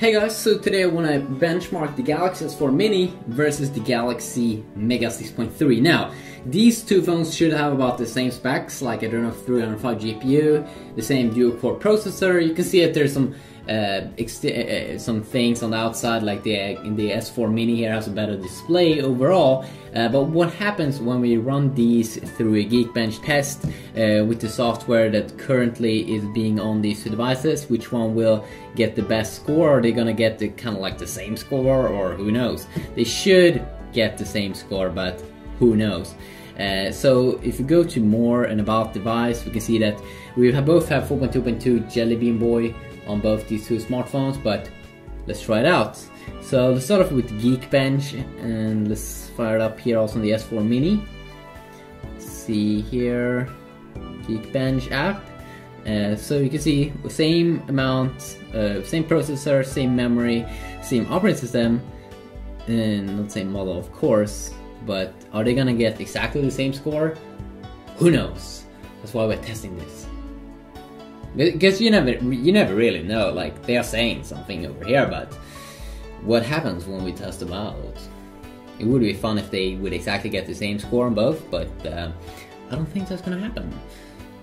Hey guys, so today I want to benchmark the Galaxy S4 Mini versus the Galaxy Mega 6.3. Now, these two phones should have about the same specs, like Adreno 305 GPU, the same dual-core processor. You can see that there's some things on the outside, like the S4 Mini here has a better display overall. But what happens when we run these through a Geekbench test with the software that currently is being on these two devices? Which one will get the best score? Are they gonna get the kind of like the same score, or who knows? They should get the same score, but who knows? So if you go to more and about device, we can see that we both have 4.2.2 Jelly Bean Boy on both these two smartphones, but let's try it out. So let's start off with Geekbench, and let's fire it up here also on the S4 Mini. Let's see here, Geekbench app. So you can see same amount, same processor, same memory, same operating system, and not same model of course, but are they gonna get exactly the same score? Who knows? That's why we're testing this. Because you never really know. Like, they are saying something over here, but what happens when we test them out? It would be fun if they would exactly get the same score on both, but I don't think that's gonna happen.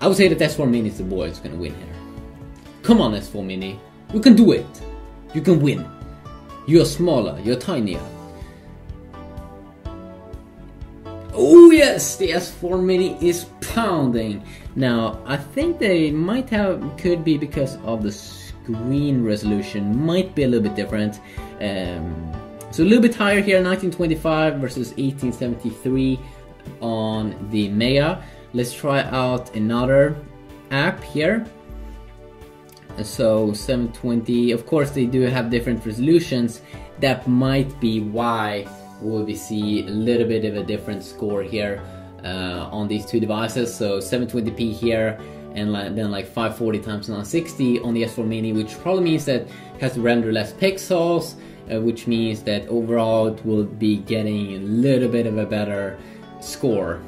I would say that S4 Mini is the boy that's gonna win here. Come on, S4 Mini, you can do it. You can win. You're smaller, you're tinier. Oh yes, the S4 Mini is pounding. Now, I think they could be because of the screen resolution, might be a little bit different. So a little bit higher here, 1925 versus 1873 on the Mega. Let's try out another app here. So 720, of course they do have different resolutions. That might be why we see a little bit of a different score here on these two devices. So 720p here, and then like 540 times 960 on the S4 Mini, which probably means that it has to render less pixels, which means that overall it will be getting a little bit of a better score.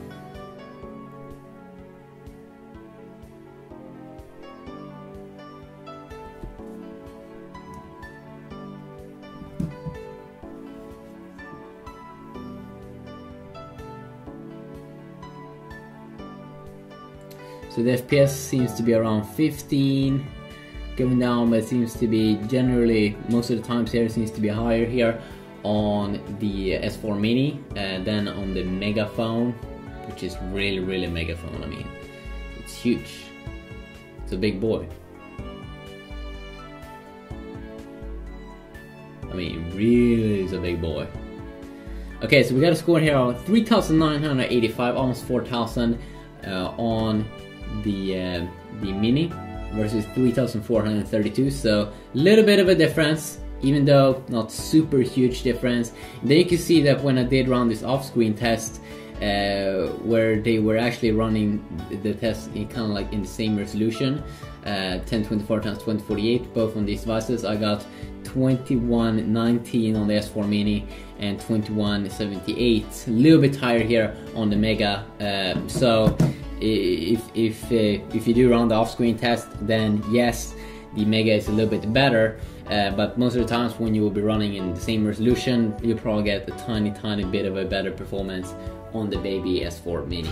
So the FPS seems to be around 15, going down, but it seems to be generally, most of the times here, it seems to be higher here on the S4 Mini than on the Mega phone, which is really Mega phone. I mean, it's huge. It's a big boy. I mean, really is a big boy. Okay, so we got a score here of 3,985, almost 4,000 on the Mini versus 3,432, so a little bit of a difference, even though not super huge difference. Then you can see that when I did run this off-screen test, where they were actually running the test in kind of like in the same resolution, 1024 x 2048, both on these devices, I got 2119 on the S4 Mini and 2178, a little bit higher here on the Mega. So if you do run the off-screen test, then yes, the Mega is a little bit better, but most of the times when you will be running in the same resolution, you'll probably get a tiny bit of a better performance on the baby S4 Mini.